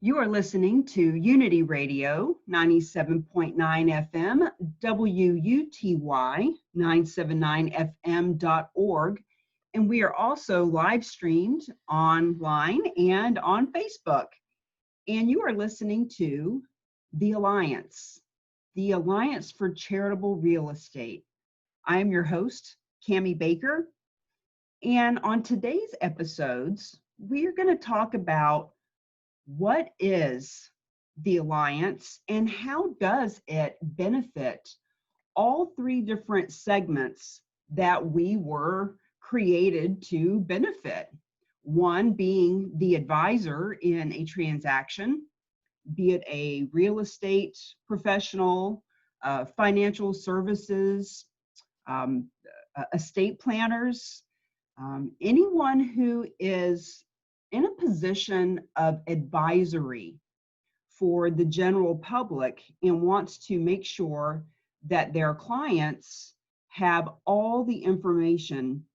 You are listening to Unity Radio 97.9 FM, WUTY 979FM.org, and we are also live streamed online and on Facebook. And you are listening to The Alliance for Charitable Real Estate. I am your host, Cammie Baker, and on today's episodes, we are going to talk about what is the Alliance and how does it benefit all three different segments that we were created to benefit. One being the advisor in a transaction, be it a real estate professional, financial services, estate planners, anyone who is in a position of advisory for the general public and wants to make sure that their clients have all the information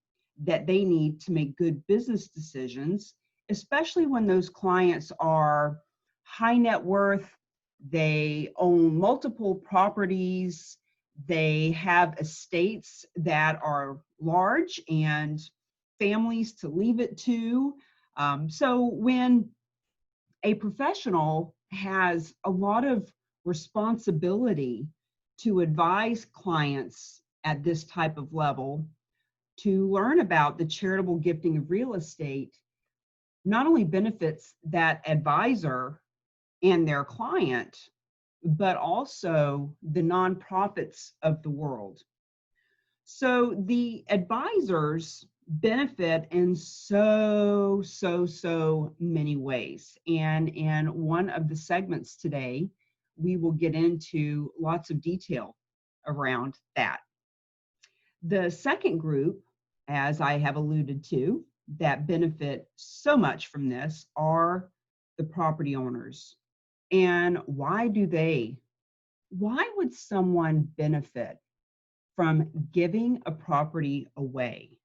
that they need to make good business decisions, especially when those clients are high net worth, they own multiple properties, they have estates that are large and families to leave it to. So when a professional has a lot of responsibility to advise clients at this type of level to learn about the charitable gifting of real estate, not only benefits that advisor and their client, but also the nonprofits of the world. So the advisors benefit in so many ways. And in one of the segments today, we will get into lots of detail around that. The second group, as I have alluded to, that benefit so much from this are the property owners. And why would someone benefit from giving a property away,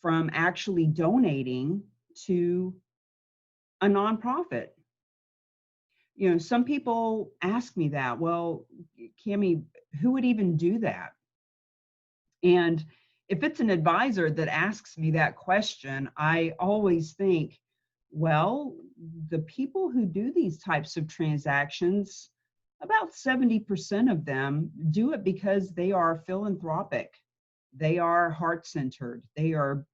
from actually donating to a nonprofit? You know, some people ask me that, well, Cammie, who would even do that? And if it's an advisor that asks me that question, I always think, well, the people who do these types of transactions, about 70% of them do it because they are philanthropic. They are heart-centered. They are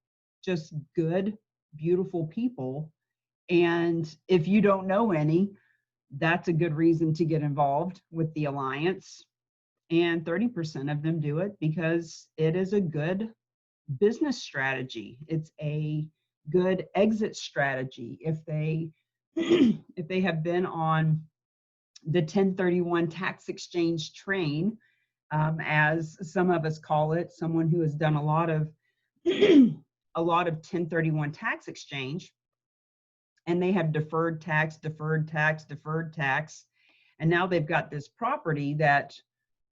just good, beautiful people. And if you don't know any, that's a good reason to get involved with the Alliance. And 30% of them do it because it is a good business strategy. It's a good exit strategy. If they if they have been on the 1031 tax exchange train, as some of us call it, someone who has done a lot of 1031 tax exchange, and they have deferred tax, and now they've got this property that,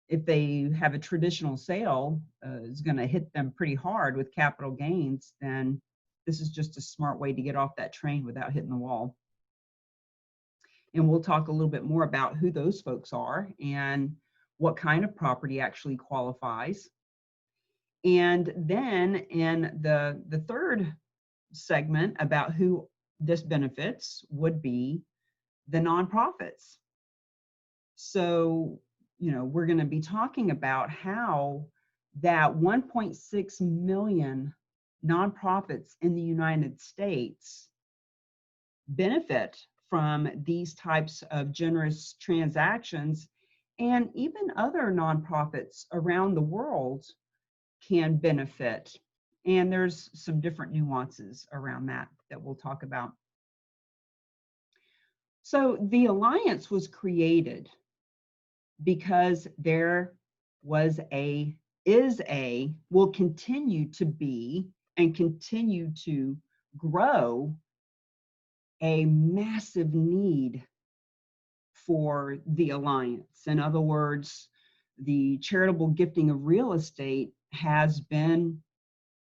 if they have a traditional sale, is going to hit them pretty hard with capital gains, then this is just a smart way to get off that train without hitting the wall. And we'll talk a little bit more about who those folks are and what kind of property actually qualifies. And then in the third segment about who this benefits would be the nonprofits. So, you know, we're going to be talking about how that 1.6 million nonprofits in the United States benefit from these types of generous transactions, and even other nonprofits around the world can benefit. And there's some different nuances around that we'll talk about. So the Alliance was created because there was will continue to be and continue to grow a massive need for the Alliance. In other words, the charitable gifting of real estate has been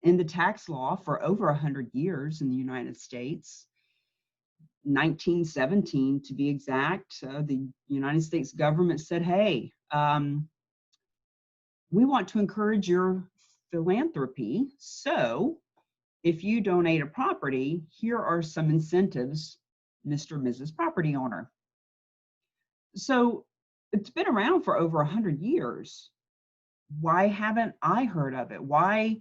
in the tax law for over 100 years in the United States. 1917 to be exact, the United States government said, hey, we want to encourage your philanthropy. So if you donate a property, here are some incentives, Mr. and Mrs. Property Owner. So it's been around for over 100 years. Why haven't I heard of it? Why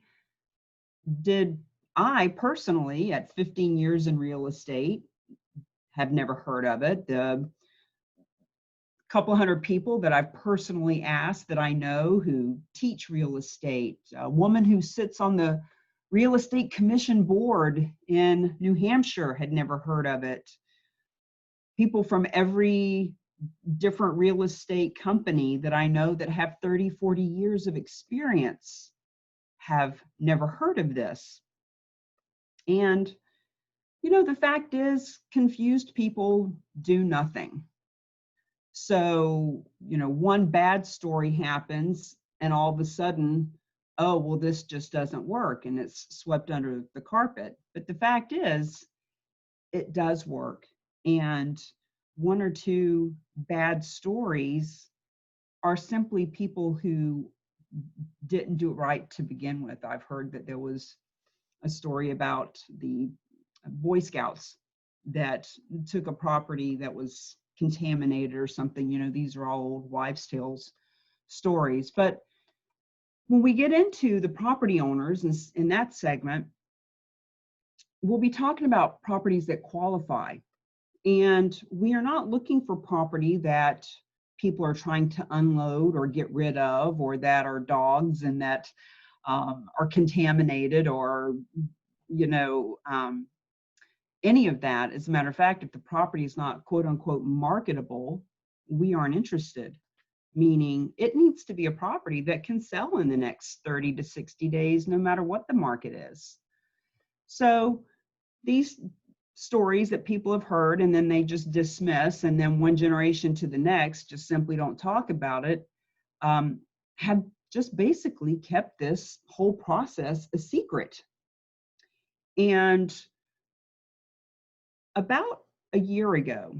did I personally, at 15 years in real estate, have never heard of it? The couple hundred people that I've personally asked that I know who teach real estate, a woman who sits on the Real Estate Commission board in New Hampshire had never heard of it. People from every different real estate company that I know that have 30, 40 years of experience have never heard of this. And, you know, the fact is, confused people do nothing. So, you know, one bad story happens and all of a sudden, oh, well, this just doesn't work and it's swept under the carpet. But the fact is, it does work. And one or two bad stories are simply people who didn't do it right to begin with. I've heard that there was a story about the Boy Scouts that took a property that was contaminated or something. You know, these are all old wives' tales stories. But when we get into the property owners in that segment, we'll be talking about properties that qualify. And we are not looking for property that people are trying to unload or get rid of, or that are dogs and that are contaminated, or, you know, any of that. As a matter of fact, if the property is not quote unquote marketable, we aren't interested. Meaning it needs to be a property that can sell in the next 30 to 60 days, no matter what the market is. So these stories that people have heard and then they just dismiss, and then one generation to the next just simply don't talk about it, have just basically kept this whole process a secret. And about a year ago,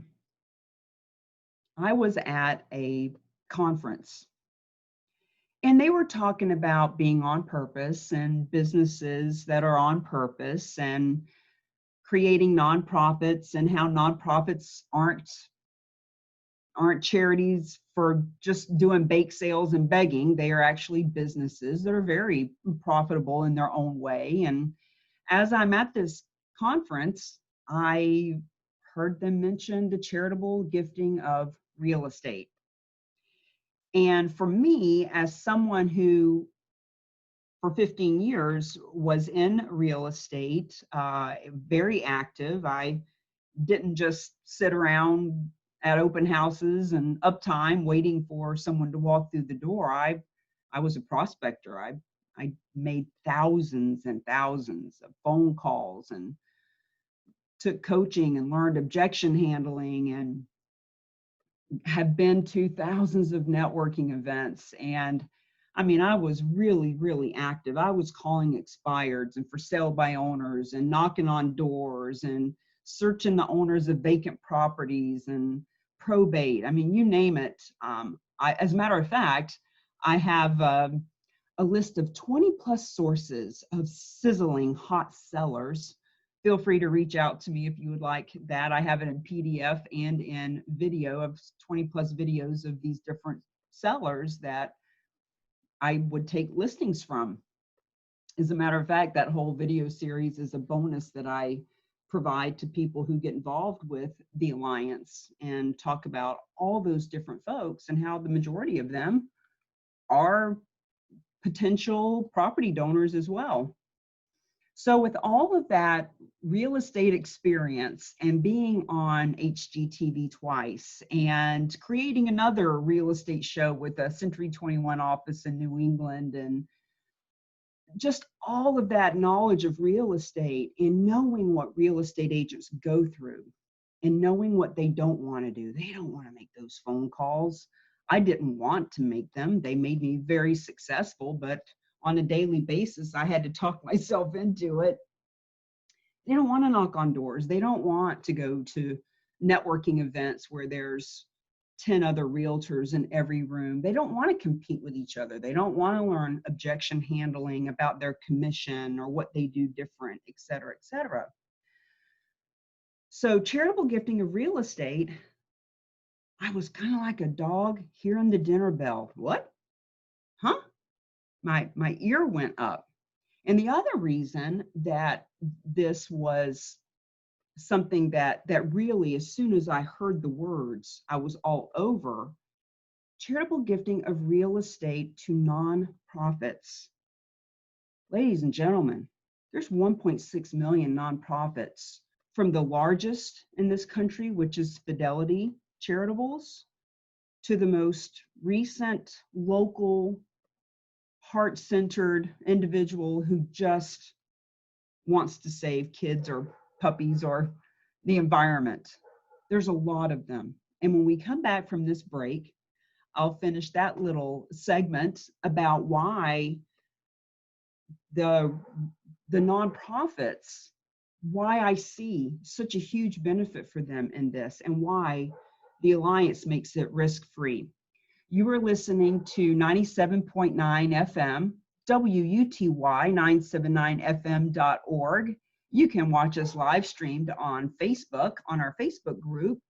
I was at a conference and they were talking about being on purpose and businesses that are on purpose and creating nonprofits, and how nonprofits aren't charities for just doing bake sales and begging. They are actually businesses that are very profitable in their own way. And as I'm at this conference, I heard them mention the charitable gifting of real estate. And for me, as someone who for 15 years was in real estate, very active, I didn't just sit around at open houses and uptime waiting for someone to walk through the door. I was a prospector. I made thousands and thousands of phone calls and took coaching and learned objection handling and have been to thousands of networking events. And I mean, I was really, really active. I was calling expireds and for sale by owners and knocking on doors and searching the owners of vacant properties and probate. I mean, you name it. As a matter of fact, I have a list of 20 plus sources of sizzling hot sellers. Feel free to reach out to me if you would like that. I have it in PDF and in video of 20 plus videos of these different sellers that I would take listings from. As a matter of fact, that whole video series is a bonus that I provide to people who get involved with the Alliance, and talk about all those different folks and how the majority of them are potential property donors as well. So with all of that real estate experience and being on HGTV twice and creating another real estate show with a Century 21 office in New England, and just all of that knowledge of real estate and knowing what real estate agents go through and knowing what they don't want to do. They don't want to make those phone calls. I didn't want to make them. They made me very successful, but on a daily basis, I had to talk myself into it. They don't want to knock on doors. They don't want to go to networking events where there's 10 other realtors in every room. They don't want to compete with each other. They don't want to learn objection handling about their commission or what they do different, et cetera, et cetera. So charitable gifting of real estate, I was kind of like a dog hearing the dinner bell. What? Huh? My ear went up. And the other reason that this was something that really, as soon as I heard the words, I was all over: charitable gifting of real estate to nonprofits. Ladies and gentlemen, there's 1.6 million nonprofits, from the largest in this country, which is Fidelity Charitables, to the most recent local heart-centered individual who just wants to save kids or puppies or the environment. There's a lot of them. And when we come back from this break, I'll finish that little segment about why the nonprofits, why I see such a huge benefit for them in this, and why the Alliance makes it risk-free. You are listening to 97.9 FM, WUTY979FM.org. You can watch us live streamed on Facebook, on our Facebook group.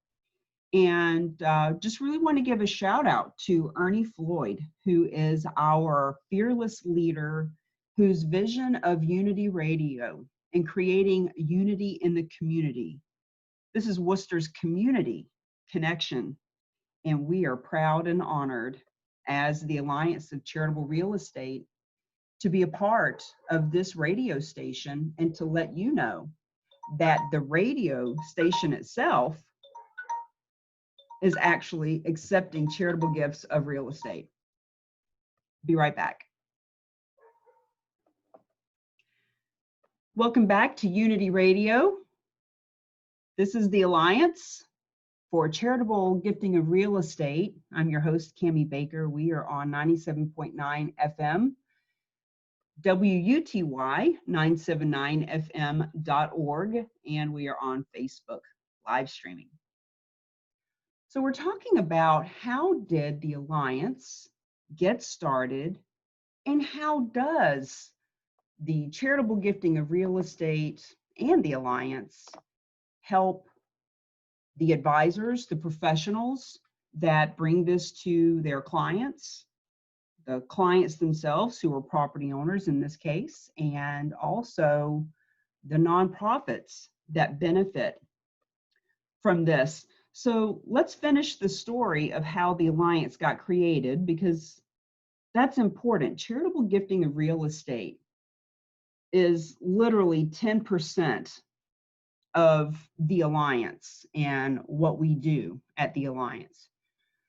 And just really want to give a shout out to Ernie Floyd, who is our fearless leader, whose vision of Unity Radio and creating unity in the community. This is Worcester's community connection. And we are proud and honored as the Alliance of Charitable Real Estate to be a part of this radio station, and to let you know that the radio station itself is actually accepting charitable gifts of real estate. Be right back. Welcome back to Unity Radio. This is the Alliance for Charitable Gifting of Real Estate. I'm your host, Cammie Baker. We are on 97.9 FM, WUTY979FM.org, and we are on Facebook live streaming. So we're talking about how did the Alliance get started, and how does the charitable gifting of real estate and the Alliance help the advisors, the professionals that bring this to their clients, the clients themselves who are property owners in this case, and also the nonprofits that benefit from this. So let's finish the story of how the Alliance got created, because that's important. Charitable gifting of real estate is literally 10% of the Alliance and what we do at the Alliance.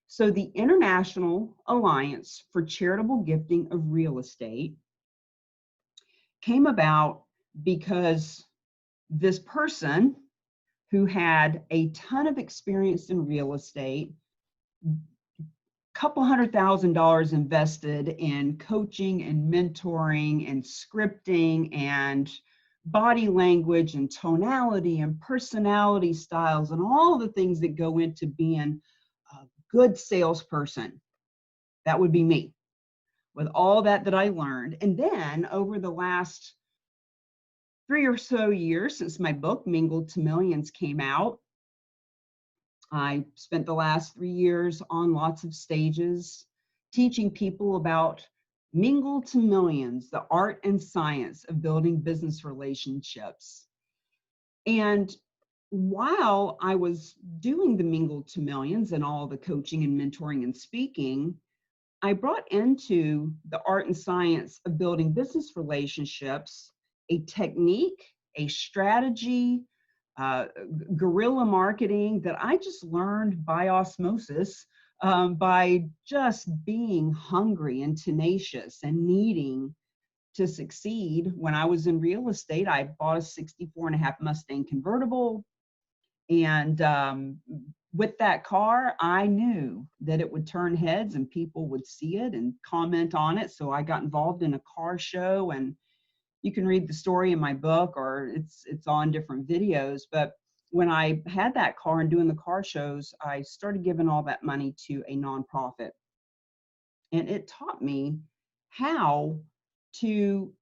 So the International Alliance for Charitable Gifting of Real Estate came about because this person who had a ton of experience in real estate, couple $100,000 invested in coaching and mentoring and scripting and body language and tonality and personality styles and all the things that go into being a good salesperson. That would be me, with all that I learned. And then over the last 3 or so years since my book, Mingled to Millions, came out, I spent the last 3 years on lots of stages teaching people about Mingle to Millions, the art and science of building business relationships. And while I was doing the Mingle to Millions and all the coaching and mentoring and speaking, I brought into the art and science of building business relationships a technique, a strategy, guerrilla marketing that I just learned by osmosis, by just being hungry and tenacious and needing to succeed. When I was in real estate, I bought a 64.5 Mustang convertible. And with that car, I knew that it would turn heads and people would see it and comment on it. So I got involved in a car show and you can read the story in my book, or it's on different videos. But when I had that car and doing the car shows, I started giving all that money to a nonprofit. And it taught me how to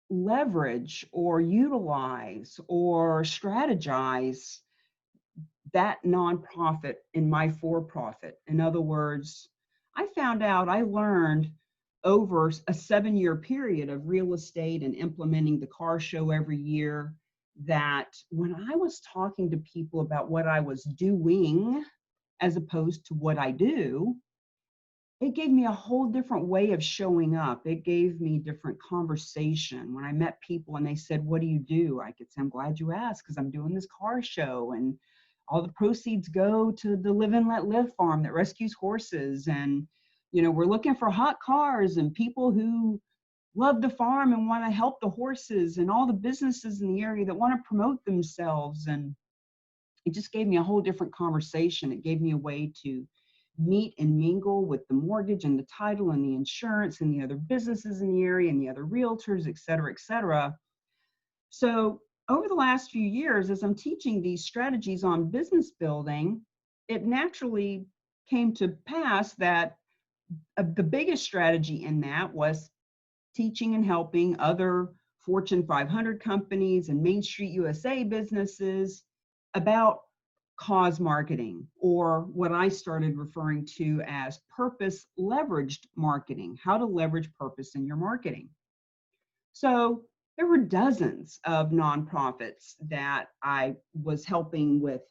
leverage or utilize or strategize that nonprofit in my for-profit. In other words, I learned over a 7-year period of real estate and implementing the car show every year, that when I was talking to people about what I was doing as opposed to what I do, it gave me a whole different way of showing up. It gave me different conversation. When I met people and they said, "What do you do?" I could say, "I'm glad you asked, because I'm doing this car show, and all the proceeds go to the Live and Let Live farm that rescues horses. And, we're looking for hot cars and people who love the farm and want to help the horses, and all the businesses in the area that want to promote themselves." And it just gave me a whole different conversation. It gave me a way to meet and mingle with the mortgage and the title and the insurance and the other businesses in the area and the other realtors, et cetera, et cetera. So over the last few years, as I'm teaching these strategies on business building, it naturally came to pass that the biggest strategy in that was teaching and helping other Fortune 500 companies and Main Street USA businesses about cause marketing, or what I started referring to as purpose leveraged marketing, how to leverage purpose in your marketing. So there were dozens of nonprofits that I was helping with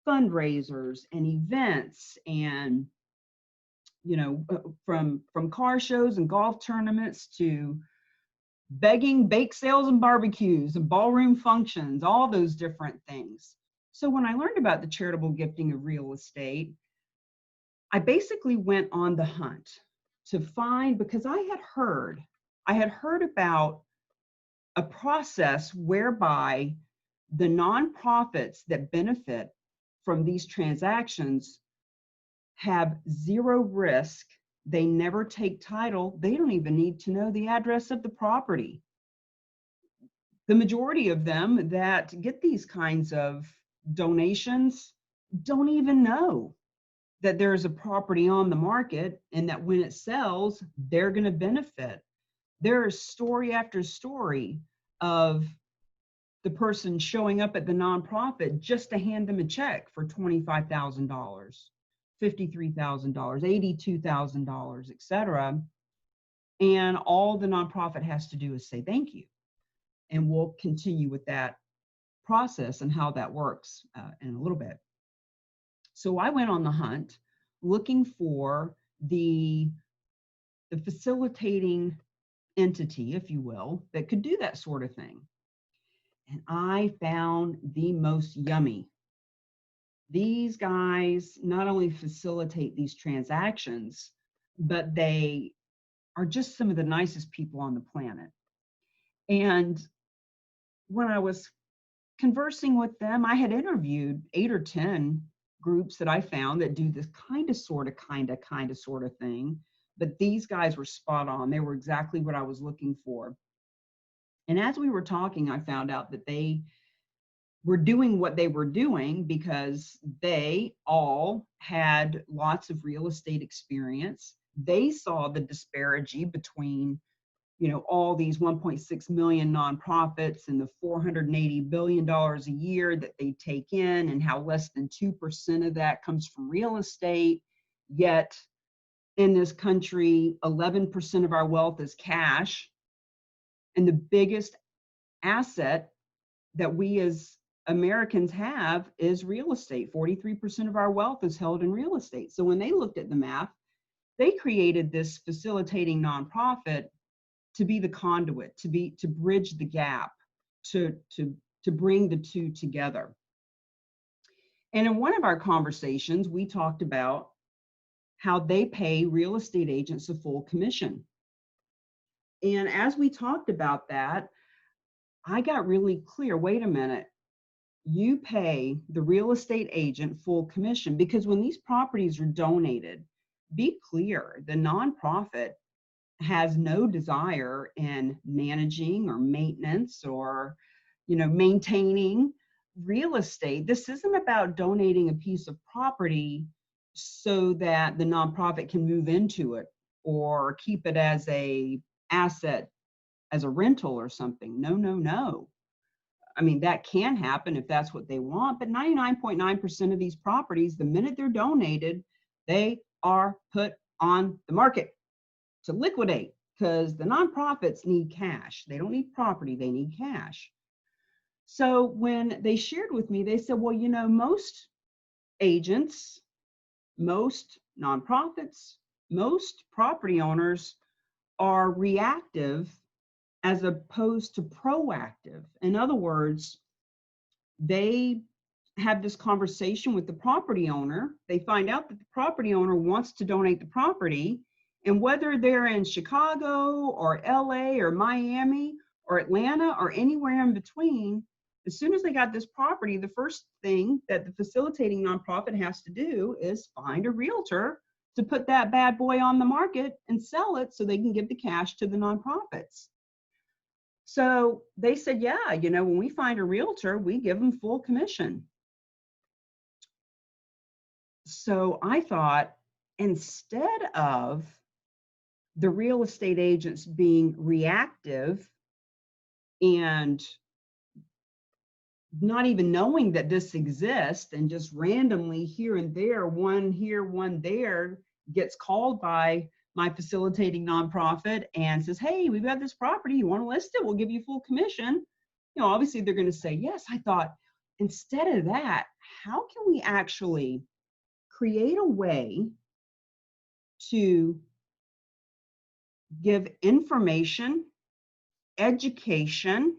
fundraisers and events, and from car shows and golf tournaments to begging, bake sales and barbecues and ballroom functions, all those different things. So when I learned about the charitable gifting of real estate, I basically went on the hunt to find, because I had heard about a process whereby the nonprofits that benefit from these transactions have zero risk. They never take title. They don't even need to know the address of the property. The majority of them that get these kinds of donations don't even know that there's a property on the market, and that when it sells, they're going to benefit. There is story after story of the person showing up at the nonprofit just to hand them a check for $25,000, $53,000, $82,000, et cetera. And all the nonprofit has to do is say thank you. And we'll continue with that process and how that works in a little bit. So I went on the hunt looking for the facilitating entity, if you will, that could do that sort of thing. And I found the most yummy. These guys not only facilitate these transactions, but they are just some of the nicest people on the planet. And when I was conversing with them, I had interviewed 8 or 10 groups that I found that do this kind of sort of thing. But these guys were spot on. They were exactly what I was looking for. And as we were talking, I found out that they were doing what they were doing because they all had lots of real estate experience. They saw the disparity between all these 1.6 million nonprofits and the $480 billion a year that they take in, and how less than 2% of that comes from real estate. Yet in this country, 11% of our wealth is cash. And the biggest asset that we as Americans have is real estate. 43% of our wealth is held in real estate. So when they looked at the math, they created this facilitating nonprofit to be the conduit, to bridge the gap, to bring the two together. And in one of our conversations, we talked about how they pay real estate agents a full commission. And as we talked about that, I got really clear, wait a minute, you pay the real estate agent full commission, because when these properties are donated, be clear, the nonprofit has no desire in managing or maintenance or, maintaining real estate. This isn't about donating a piece of property so that the nonprofit can move into it or keep it as a asset, as a rental or something. No, no, no. I mean, that can happen if that's what they want, but 99.9% of these properties, the minute they're donated, they are put on the market to liquidate, because the nonprofits need cash. They don't need property, they need cash. So when they shared with me, they said, well, most agents, most nonprofits, most property owners are reactive as opposed to proactive. In other words, they have this conversation with the property owner. They find out that the property owner wants to donate the property. And whether they're in Chicago or LA or Miami or Atlanta or anywhere in between, as soon as they got this property, the first thing that the facilitating nonprofit has to do is find a realtor to put that bad boy on the market and sell it so they can give the cash to the nonprofits. So they said, yeah, when we find a realtor, we give them full commission. So I thought, instead of the real estate agents being reactive and not even knowing that this exists and just randomly here and there, one here, one there, gets called by my facilitating nonprofit and says, hey, we've got this property, you want to list it? We'll give you full commission. Obviously they're going to say yes. I thought, instead of that, how can we actually create a way to give information, education,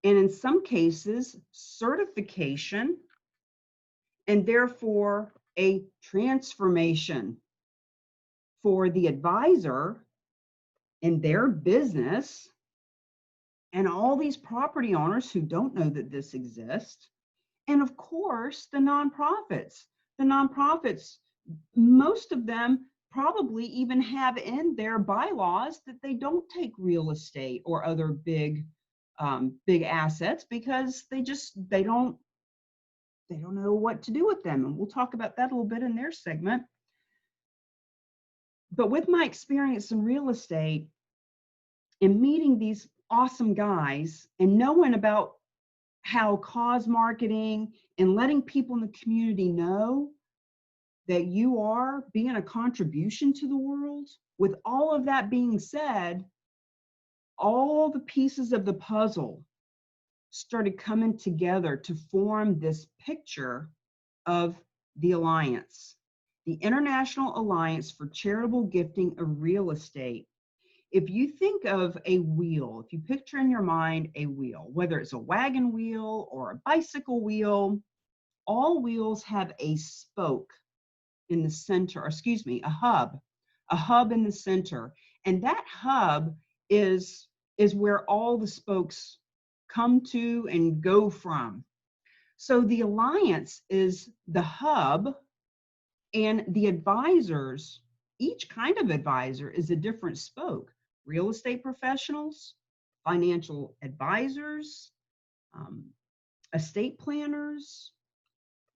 and in some cases, certification, and therefore a transformation for the advisor in their business and all these property owners who don't know that this exists. And of course, the nonprofits. The nonprofits, most of them probably even have in their bylaws that they don't take real estate or other big assets, because they don't know what to do with them. And we'll talk about that a little bit in their segment. But with my experience in real estate and meeting these awesome guys and knowing about how cause marketing and letting people in the community know that you are being a contribution to the world, with all of that being said, all the pieces of the puzzle started coming together to form this picture of the Alliance, the International Alliance for Charitable Gifting of Real Estate. If you think of a wheel, if you picture in your mind a wheel, whether it's a wagon wheel or a bicycle wheel, all wheels have a spoke in the center, or excuse me, a hub in the center. And that hub is where all the spokes come to and go from. So the Alliance is the hub, and the advisors, each kind of advisor is a different spoke. Real estate professionals, financial advisors, estate planners,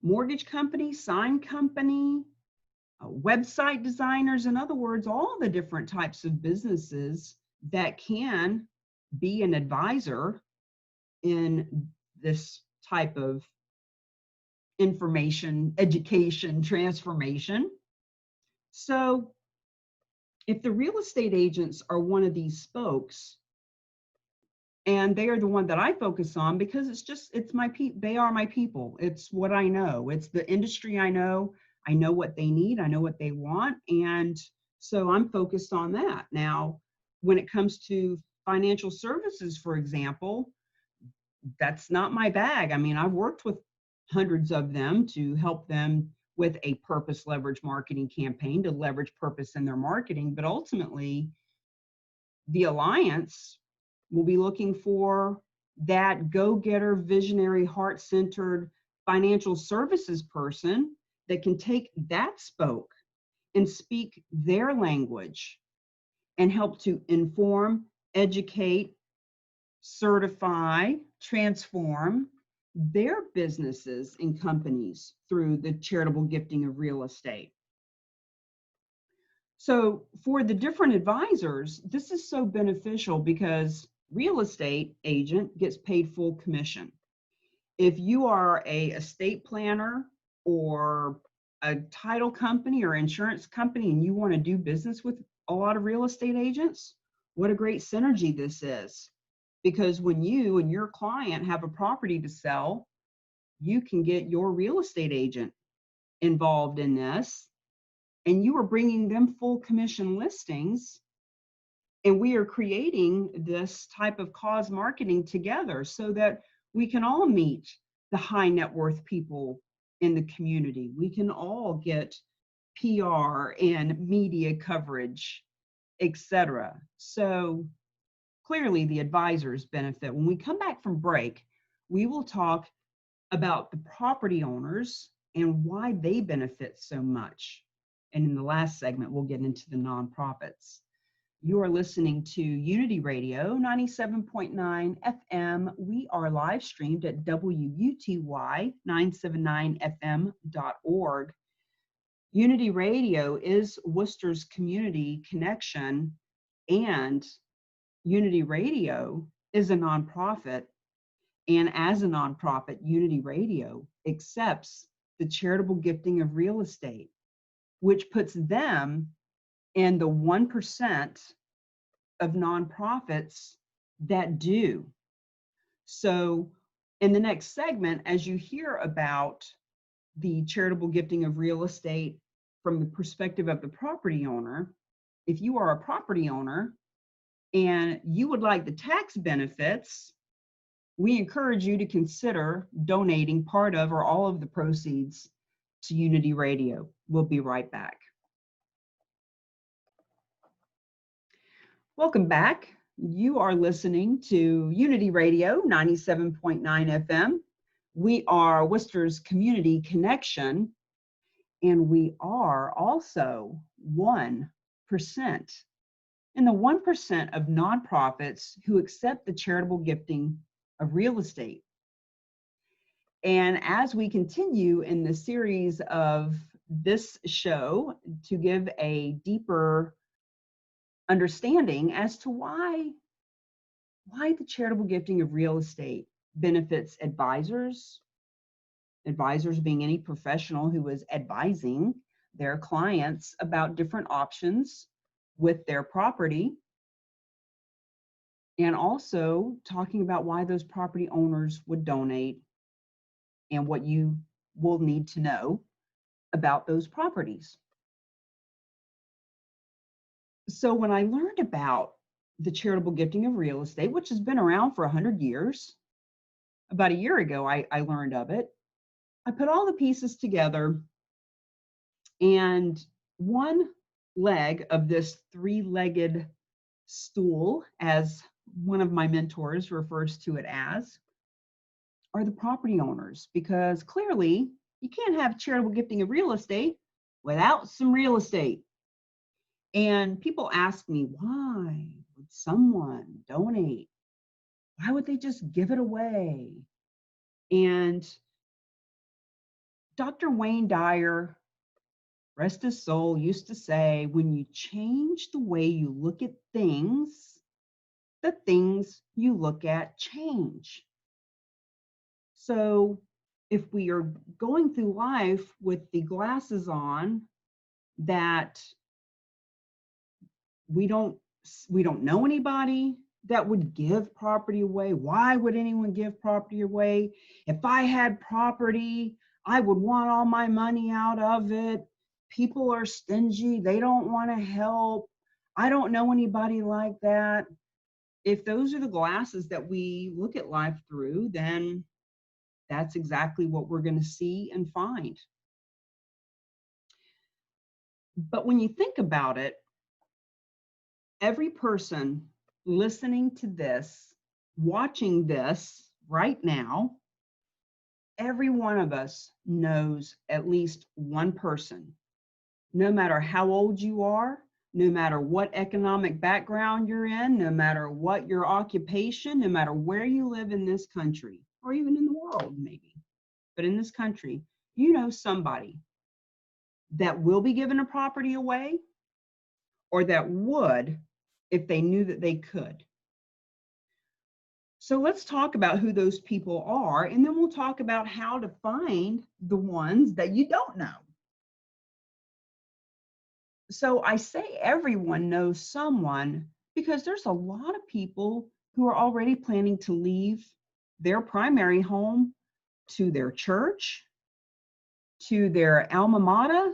mortgage company, sign company, website designers. In other words, all the different types of businesses that can be an advisor in this type of information, education, transformation. So if the real estate agents are one of these spokes, and they are the one that I focus on, because it's my people, they are my people. It's what I know. It's the industry I know. I know what they need. I know what they want. And so I'm focused on that. Now, when it comes to financial services, for example, that's not my bag. I mean, I've worked with hundreds of them to help them with a purpose leverage marketing campaign to leverage purpose in their marketing. But ultimately, the Alliance will be looking for that go-getter, visionary, heart-centered financial services person that can take that spoke and speak their language and help to inform, educate, certify, transform their businesses and companies through the charitable gifting of real estate. So for the different advisors, this is so beneficial because real estate agent gets paid full commission. If you are a estate planner or a title company or insurance company and you want to do business with a lot of real estate agents, what a great synergy this is. Because when you and your client have a property to sell, you can get your real estate agent involved in this, and you are bringing them full commission listings, and we are creating this type of cause marketing together so that we can all meet the high net worth people in the community. We can all get PR and media coverage, etc. So clearly the advisors benefit. When we come back from break, we will talk about the property owners and why they benefit so much. And in the last segment, we'll get into the nonprofits. You are listening to Unity Radio 97.9 FM. We are live streamed at WUTY979fm.org. Unity Radio is Worcester's community connection, and Unity Radio is a nonprofit. And as a nonprofit, Unity Radio accepts the charitable gifting of real estate, which puts them in the 1% of nonprofits that do. So in the next segment, as you hear about the charitable gifting of real estate from the perspective of the property owner, if you are a property owner and you would like the tax benefits, we encourage you to consider donating part of or all of the proceeds to Unity Radio. We'll be right back. Welcome back. You are listening to Unity Radio 97.9 FM. We are Worcester's community connection, and we are also 1%. And the 1% of nonprofits who accept the charitable gifting of real estate. And as we continue in the series of this show to give a deeper understanding as to why the charitable gifting of real estate benefits advisors being any professional who is advising their clients about different options with their property, and also talking about why those property owners would donate and what you will need to know about those properties. So when I learned about the charitable gifting of real estate, which has been around for 100 years, about a year ago, I learned of it. I put all the pieces together, and one leg of this three-legged stool, as one of my mentors refers to it as, are the property owners, because clearly you can't have charitable gifting of real estate without some real estate. And people ask me, why would someone donate? Why would they just give it away? And Dr. Wayne Dyer, rest his soul, used to say, when you change the way you look at things, the things you look at change. So if we are going through life with the glasses on that we don't know anybody that would give property away. Why would anyone give property away? If I had property, I would want all my money out of it. People are stingy. They don't want to help. I don't know anybody like that. If those are the glasses that we look at life through, then that's exactly what we're going to see and find. But when you think about it, every person listening to this, watching this right now, every one of us knows at least one person, no matter how old you are, no matter what economic background you're in, no matter what your occupation, no matter where you live in this country, or even in the world maybe, but in this country, you know somebody that will be giving a property away or that would if they knew that they could. So let's talk about who those people are, and then we'll talk about how to find the ones that you don't know. So I say everyone knows someone because there's a lot of people who are already planning to leave their primary home to their church, to their alma mater,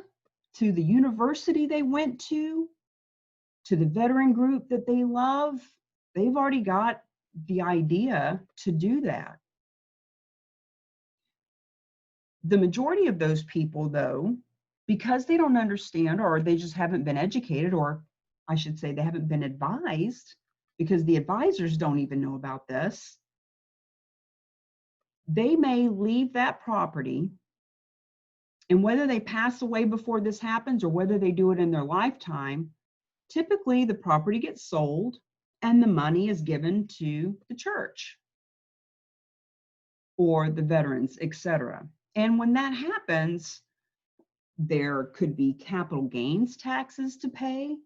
to the university they went to the veteran group that they love. They've already got the idea to do that. The majority of those people, though, because they don't understand, or they just haven't been educated, or I should say they haven't been advised, because the advisors don't even know about this, they may leave that property, and whether they pass away before this happens or whether they do it in their lifetime, typically the property gets sold and the money is given to the church or the veterans, etc. And when that happens, there could be capital gains taxes to pay.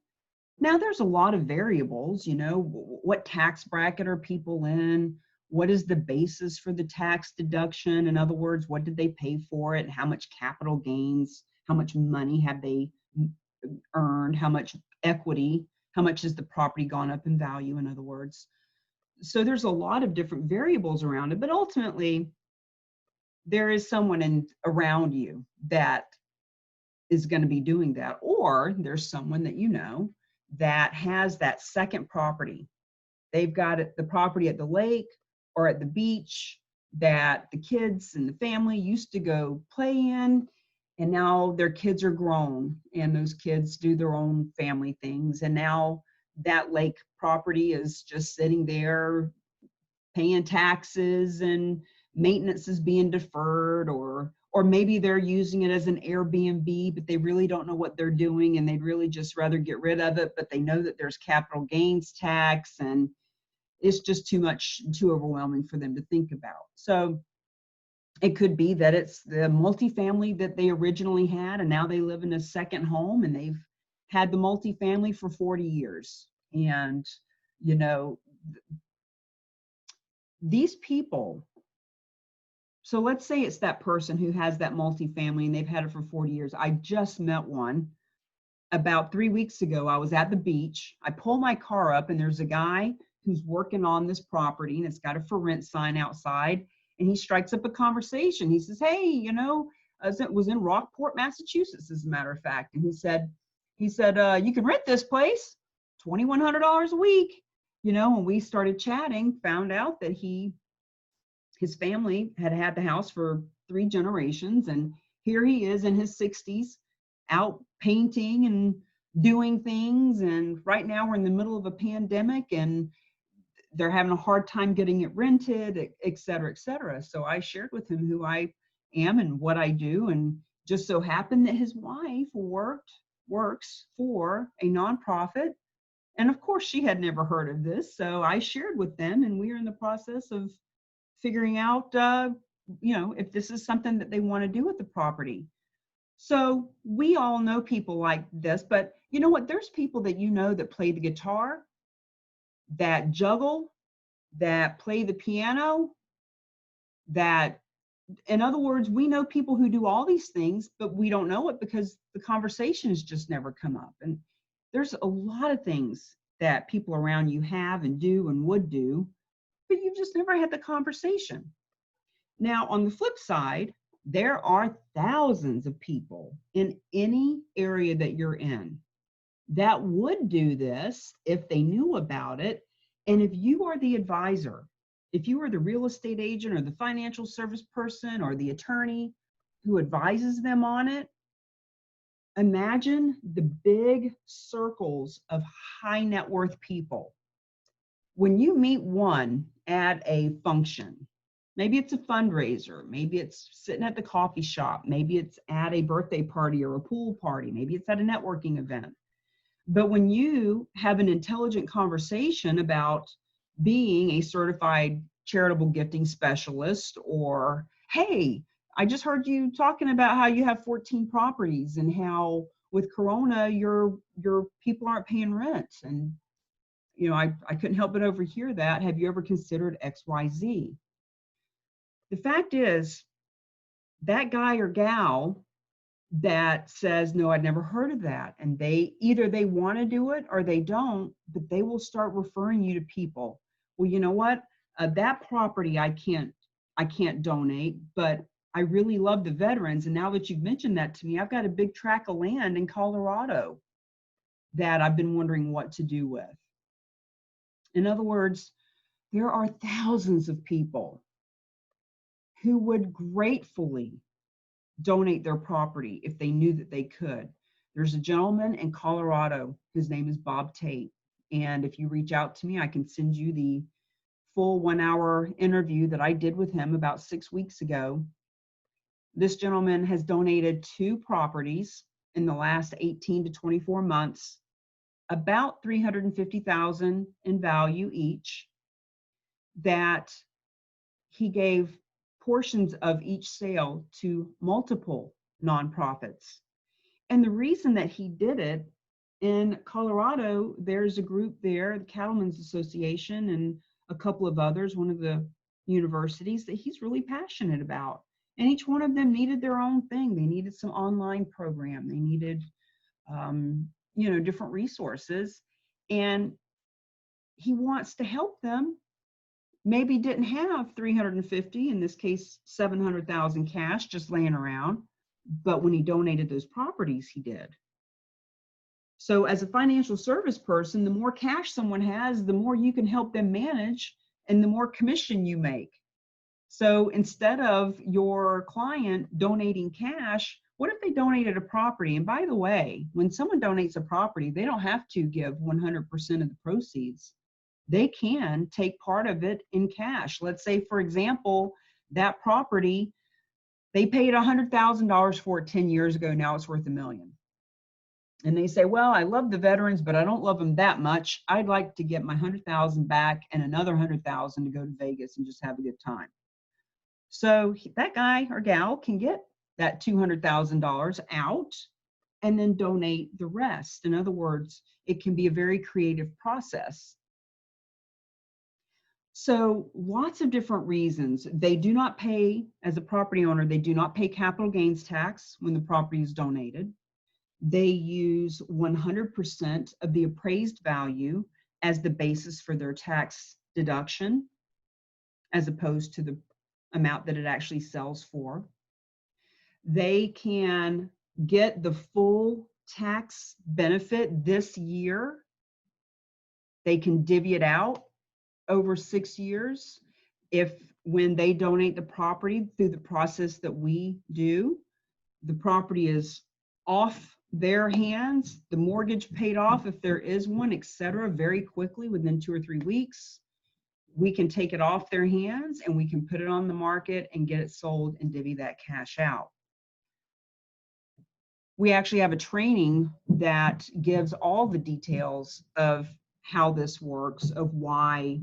Now, there's a lot of variables, you know, what tax bracket are people in? What is the basis for the tax deduction? In other words, what did they pay for it? How much capital gains? How much money have they earned? How much equity? How much has the property gone up in value, in other words? So there's a lot of different variables around it, but ultimately, there is someone around you that is going to be doing that, or there's someone that you know that has that second property. They've got the property at the lake or at the beach that the kids and the family used to go play in, and now their kids are grown and those kids do their own family things, and now that lake property is just sitting there paying taxes and maintenance is being deferred, or maybe they're using it as an Airbnb, but they really don't know what they're doing and they'd really just rather get rid of it, but they know that there's capital gains tax and it's just too overwhelming for them to think about. So it could be that it's the multifamily that they originally had and now they live in a second home and they've had the multifamily for 40 years. And, you know, these people, so let's say it's that person who has that multifamily and they've had it for 40 years. I just met one about 3 weeks ago. I was at the beach. I pull my car up and there's a guy who's working on this property and it's got a for rent sign outside, and he strikes up a conversation. He says, hey, you know, it was in Rockport, Massachusetts, as a matter of fact. And he said, you can rent this place, $2,100 a week. You know, when we started chatting, found out that his family had had the house for 3 generations, and here he is in his 60s out painting and doing things. And right now we're in the middle of a pandemic and they're having a hard time getting it rented, et cetera, et cetera. So I shared with him who I am and what I do, and just so happened that his wife works for a nonprofit. And of course she had never heard of this. So I shared with them, and we are in the process of figuring out, you know, if this is something that they want to do with the property. So we all know people like this, but you know what? There's people that you know that play the guitar, that juggle, that play the piano, that, in other words, we know people who do all these things, but we don't know it because the conversation has just never come up. And there's a lot of things that people around you have and do and would do, but you've just never had the conversation. Now, on the flip side, there are thousands of people in any area that you're in that would do this if they knew about it. And if you are the advisor, if you are the real estate agent or the financial service person or the attorney who advises them on it, imagine the big circles of high net worth people. When you meet one at a function, maybe it's a fundraiser, maybe it's sitting at the coffee shop, maybe it's at a birthday party or a pool party, maybe it's at a networking event. But when you have an intelligent conversation about being a certified charitable gifting specialist, or, hey, I just heard you talking about how you have 14 properties and how with Corona, your people aren't paying rent. And, I couldn't help but overhear that. Have you ever considered XYZ? The fact is, that guy or gal that says, no, I'd never heard of that, and they want to do it or they don't, but they will start referring you to people. Well, you know what? That property I can't donate, but I really love the veterans. And now that you've mentioned that to me, I've got a big tract of land in Colorado that I've been wondering what to do with. In other words, there are thousands of people who would gratefully donate their property if they knew that they could. There's a gentleman in Colorado. His name is Bob Tate. And if you reach out to me, I can send you the full 1-hour interview that I did with him about 6 weeks ago. This gentleman has donated 2 properties in the last 18 to 24 months, about $350,000 in value each, that he gave portions of each sale to multiple nonprofits. And the reason that he did it, in Colorado, there's a group there, the Cattlemen's Association, and a couple of others, one of the universities that he's really passionate about. And each one of them needed their own thing. They needed some online program. They needed, different resources. And he wants to help them. Maybe didn't have 350, in this case, 700,000 cash just laying around. But when he donated those properties, he did. So as a financial service person, the more cash someone has, the more you can help them manage and the more commission you make. So instead of your client donating cash, what if they donated a property? And by the way, when someone donates a property, they don't have to give 100% of the proceeds. They can take part of it in cash. Let's say, for example, that property, they paid $100,000 for it 10 years ago. Now it's worth $1 million. And they say, well, I love the veterans, but I don't love them that much. I'd like to get my 100,000 back and another 100,000 to go to Vegas and just have a good time. So that guy or gal can get that $200,000 out and then donate the rest. In other words, it can be a very creative process. So lots of different reasons. They do not pay, as a property owner, they do not pay capital gains tax when the property is donated. They use 100% of the appraised value as the basis for their tax deduction, as opposed to the amount that it actually sells for. They can get the full tax benefit this year. They can divvy it out over 6 years. If when they donate the property through the process that we do, the property is off their hands, the mortgage paid off if there is one, etc., very quickly within 2 or 3 weeks, we can take it off their hands and we can put it on the market and get it sold and divvy that cash out. We actually have a training that gives all the details of how this works, of why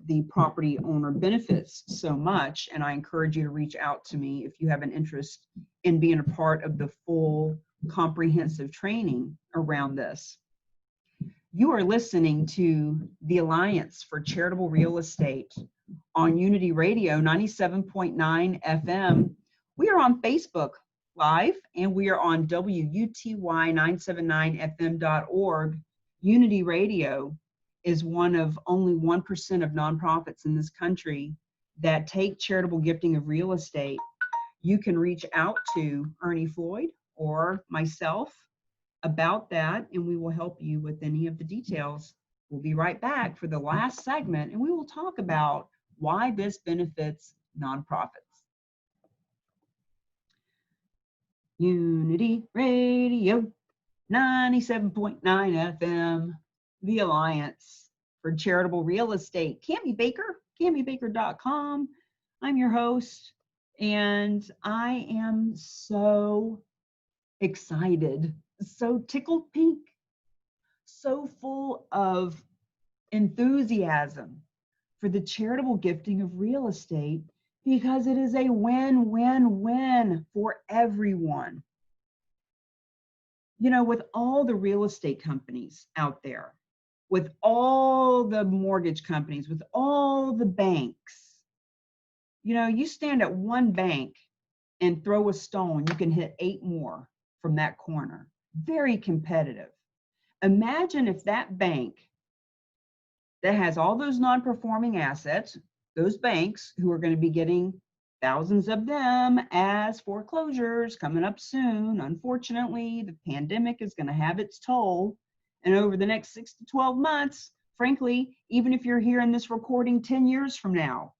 the property owner benefits so much. And I encourage you to reach out to me if you have an interest in being a part of the full comprehensive training around this. You are listening to the Alliance for Charitable Real Estate on Unity Radio 97.9 FM. We are on Facebook Live and we are on WUTY979fm.org. Unity Radio is one of only 1% of nonprofits in this country that take charitable gifting of real estate. You can reach out to Ernie Floyd or myself about that, and we will help you with any of the details. We'll be right back for the last segment, and we will talk about why this benefits nonprofits. Unity Radio 97.9 FM, the Alliance for Charitable Real Estate. Cami Baker, CamiBaker.com. I'm your host, and I am so excited, so tickled pink so full of enthusiasm for the charitable gifting of real estate because it is a win-win-win for everyone. You know, with all the real estate companies out there, with all the mortgage companies, with all the banks, you know, you stand at one bank and throw a stone, you can hit 8 more from that corner. Very competitive. Imagine if that bank that has all those non-performing assets, those banks who are going to be getting thousands of them as foreclosures coming up soon. Unfortunately, the pandemic is going to have its toll. And over the next 6 to 12 months, frankly, even if you're hearing this recording 10 years from now,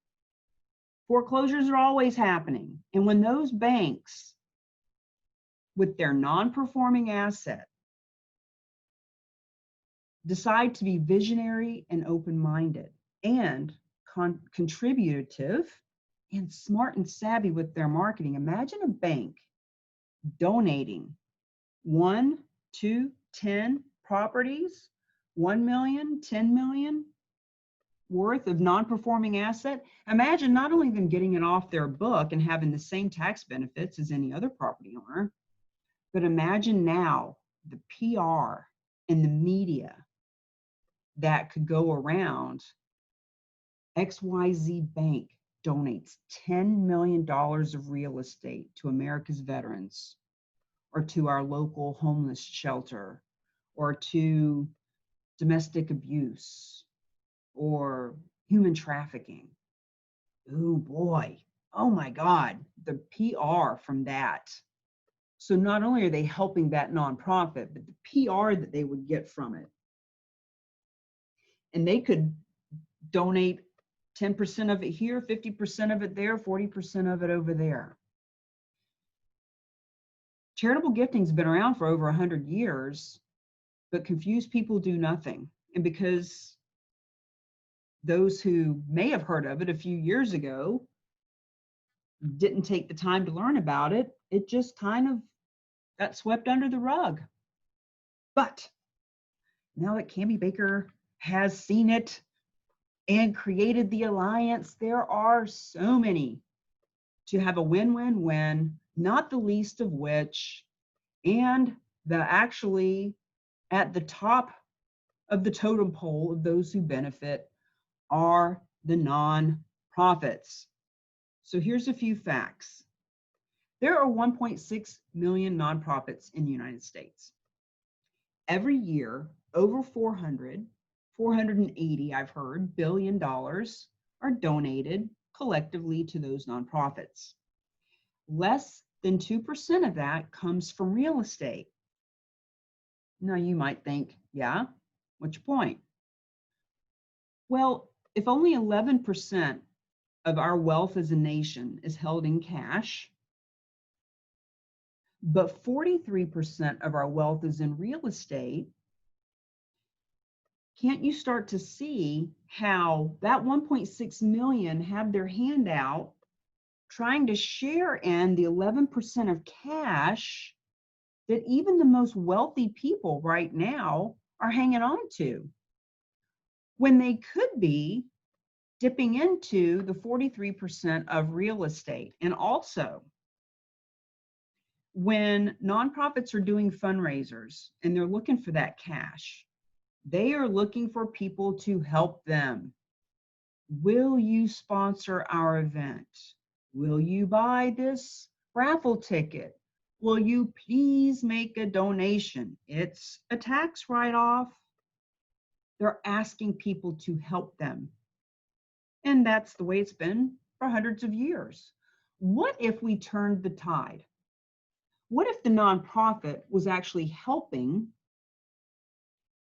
foreclosures are always happening. And when those banks, with their non-performing asset, decide to be visionary and open-minded and contributive and smart and savvy with their marketing. Imagine a bank donating 1, 2, 10 properties, 1 million, 10 million worth of non-performing asset. Imagine not only them getting it off their book and having the same tax benefits as any other property owner, but imagine now the PR and the media that could go around. XYZ Bank donates $10 million of real estate to America's veterans, or to our local homeless shelter, or to domestic abuse, or human trafficking. Oh boy, oh my God, the PR from that. So not only are they helping that nonprofit, but the PR that they would get from it. And they could donate 10% of it here, 50% of it there, 40% of it over there. Charitable gifting's been around for over 100 years, but confused people do nothing. And because those who may have heard of it a few years ago didn't take the time to learn about it, it just kind of got swept under the rug. But now that Cammie Baker has seen it and created the alliance, there are so many to have a win-win-win, not the least of which, and actually at the top of the totem pole of those who benefit are the nonprofits. So here's a few facts. There are 1.6 million nonprofits in the United States. Every year, over 480, I've heard, billion dollars are donated collectively to those nonprofits. Less than 2% of that comes from real estate. Now you might think, yeah, what's your point? Well, if only 11% of our wealth as a nation is held in cash, but 43% of our wealth is in real estate, can't you start to see how that 1.6 million have their hand out trying to share in the 11% of cash that even the most wealthy people right now are hanging on to, when they could be dipping into the 43% of real estate? And also, when nonprofits are doing fundraisers and they're looking for that cash, they are looking for people to help them. Will you sponsor our event? Will you buy this raffle ticket? Will you please make a donation? It's a tax write-off. They're asking people to help them. And that's the way it's been for hundreds of years. What if we turned the tide? What if the nonprofit was actually helping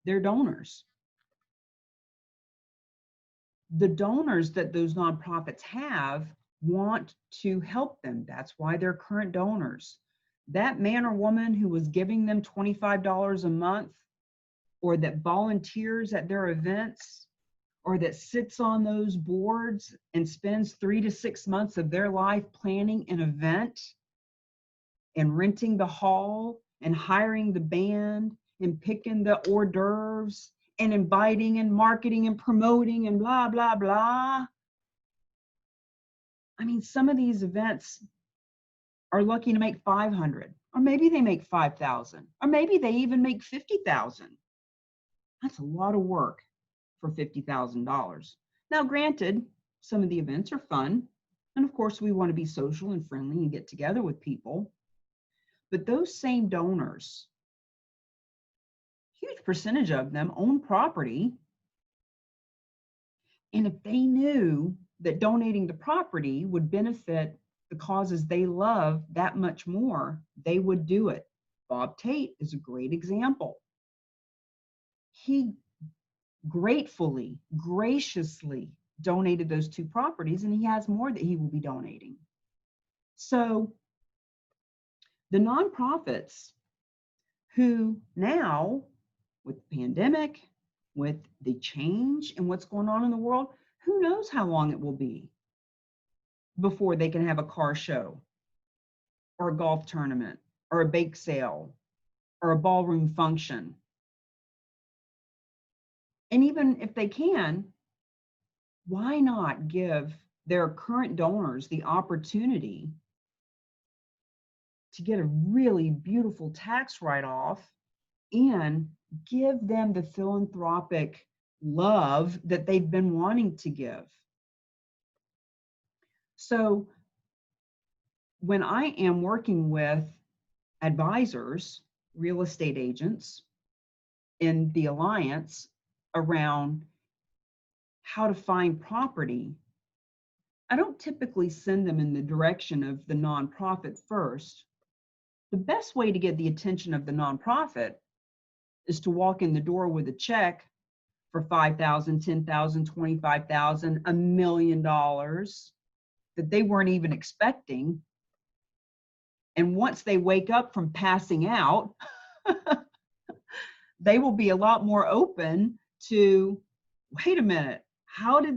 their donors? The donors that those nonprofits have want to help them. That's why they're current donors. That man or woman who was giving them $25 a month, or that volunteers at their events, or that sits on those boards and spends 3 to 6 months of their life planning an event and renting the hall and hiring the band and picking the hors d'oeuvres and inviting and marketing and promoting and blah, blah, blah. I mean, some of these events are lucky to make 500, or maybe they make 5,000, or maybe they even make 50,000. That's a lot of work for $50,000. Now, granted, some of the events are fun, and of course, we want to be social and friendly and get together with people. But those same donors, huge percentage of them own property. And if they knew that donating the property would benefit the causes they love that much more, they would do it. Bob Tate is a great example. He gratefully, graciously donated those 2 properties, and he has more that he will be donating. So the nonprofits who now, with the pandemic, with the change and what's going on in the world, who knows how long it will be before they can have a car show or a golf tournament or a bake sale or a ballroom function. And even if they can, why not give their current donors the opportunity to get a really beautiful tax write-off and give them the philanthropic love that they've been wanting to give? So when I am working with advisors, real estate agents in the Alliance around how to find property, I don't typically send them in the direction of the nonprofit first. The best way to get the attention of the nonprofit is to walk in the door with a check for $5,000, $10,000, $25,000, $1 million that they weren't even expecting. And once they wake up from passing out, they will be a lot more open to, wait a minute,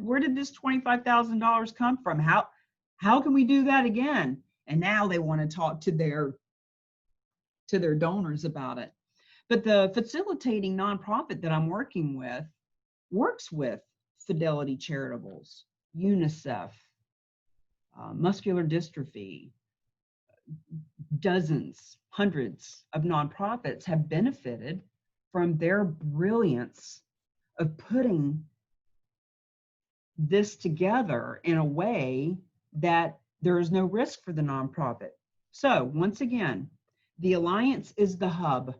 where did this $25,000 come from? How can we do that again? And now they want to talk to their donors about it. But the facilitating nonprofit that I'm working with works with Fidelity Charitables, UNICEF, muscular dystrophy. Dozens, hundreds of nonprofits have benefited from their brilliance of putting this together in a way that there is no risk for the nonprofit. So once again, the Alliance is the hub.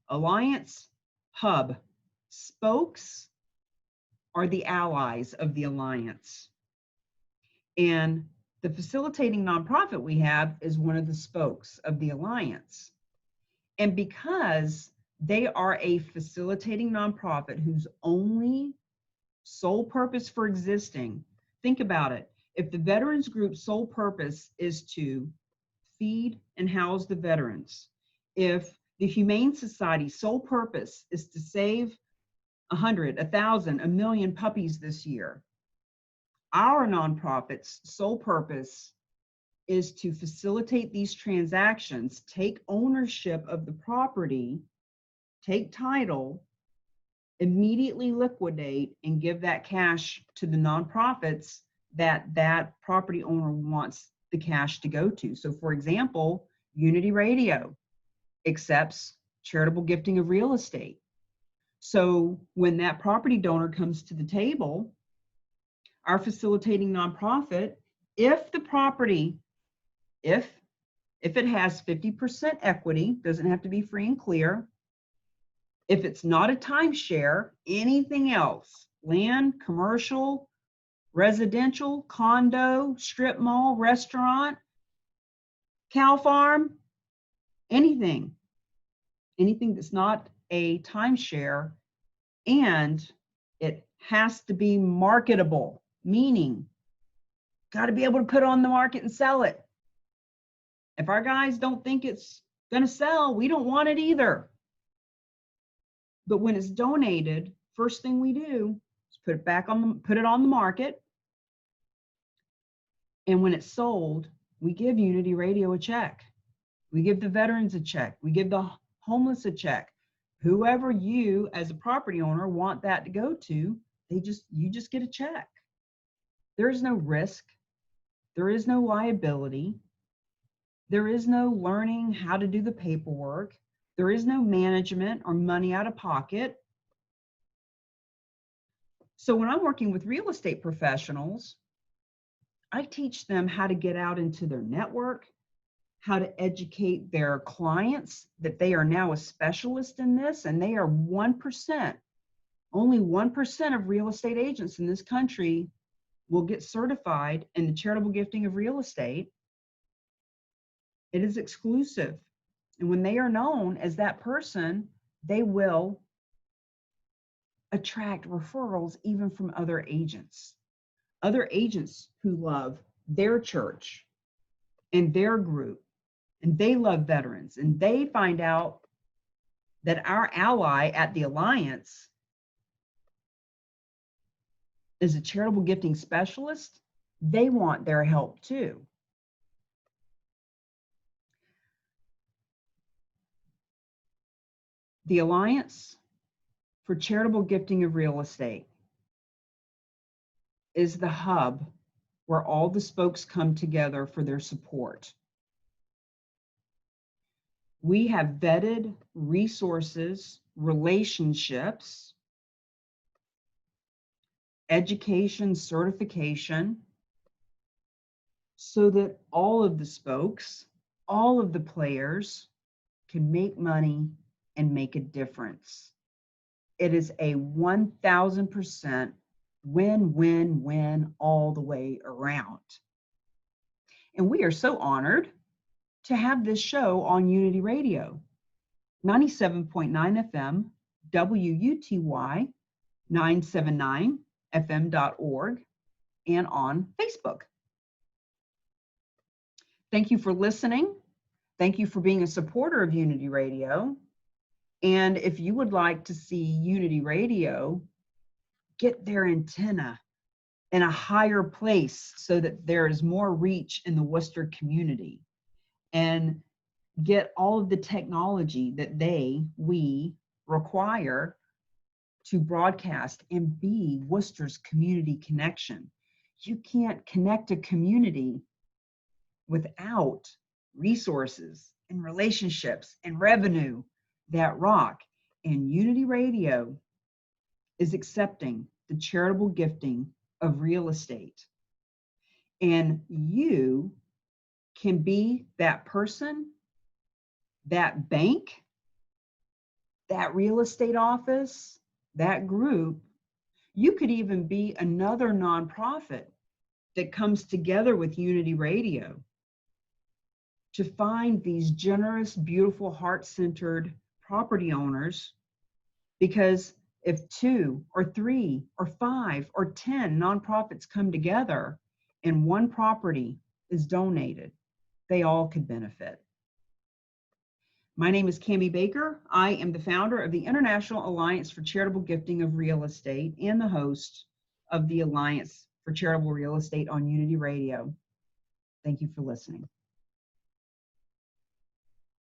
Alliance hub. Spokes are the allies of the Alliance. And the facilitating nonprofit we have is one of the spokes of the Alliance. And because they are a facilitating nonprofit whose only sole purpose for existing, think about it. If the veterans group's sole purpose is to feed and house the veterans, if the Humane Society's sole purpose is to save 100, 1,000, 1 million puppies this year, our nonprofit's sole purpose is to facilitate these transactions, take ownership of the property, take title, immediately liquidate, and give that cash to the nonprofits that property owner wants the cash to go to. So for example, Unity Radio accepts charitable gifting of real estate. So when that property donor comes to the table, our facilitating nonprofit, if the property, if it has 50% equity, doesn't have to be free and clear. If it's not a timeshare, anything else, land, commercial, residential, condo, strip mall, restaurant, cow farm, anything that's not a timeshare, and it has to be marketable, meaning got to be able to put it on the market and sell it. If our guys don't think it's going to sell, we don't want it either. But when it's donated, first thing we do is put it on the market. And when it's sold, we give Unity Radio a check. We give the veterans a check. We give the homeless a check, whoever you as a property owner want that to go to, you just get a check. There is no risk. There is no liability. There is no learning how to do the paperwork. There is no management or money out of pocket. So when I'm working with real estate professionals, I teach them how to get out into their network, how to educate their clients that they are now a specialist in this, and they are 1%. Only 1% of real estate agents in this country will get certified in the charitable gifting of real estate. It is exclusive. And when they are known as that person, they will attract referrals even from other agents who love their church and their group, and they love veterans, and they find out that our ally at the Alliance is a charitable gifting specialist. They want their help too. The Alliance for Charitable Gifting of Real Estate is the hub where all the spokes come together for their support. We have vetted resources, relationships, education, certification, so that all of the spokes, all of the players can make money and make a difference. It is a 1000% win-win-win all the way around. And we are so honored to have this show on Unity Radio, 97.9 FM, WUTY, 979fm.org, and on Facebook. Thank you for listening. Thank you for being a supporter of Unity Radio. And if you would like to see Unity Radio get their antenna in a higher place so that there is more reach in the Worcester community and get all of the technology that we require to broadcast and be Worcester's community connection. You can't connect a community without resources and relationships and revenue that rock. And Unity Radio is accepting the charitable gifting of real estate. And you can be that person, that bank, that real estate office, that group. You could even be another nonprofit that comes together with Unity Radio to find these generous, beautiful, heart-centered property owners. Because if 2 or 3 or 5 or 10 nonprofits come together and one property is donated, they all could benefit. My name is Cammie Baker. I am the founder of the International Alliance for Charitable Gifting of Real Estate and the host of the Alliance for Charitable Real Estate on Unity Radio. Thank you for listening.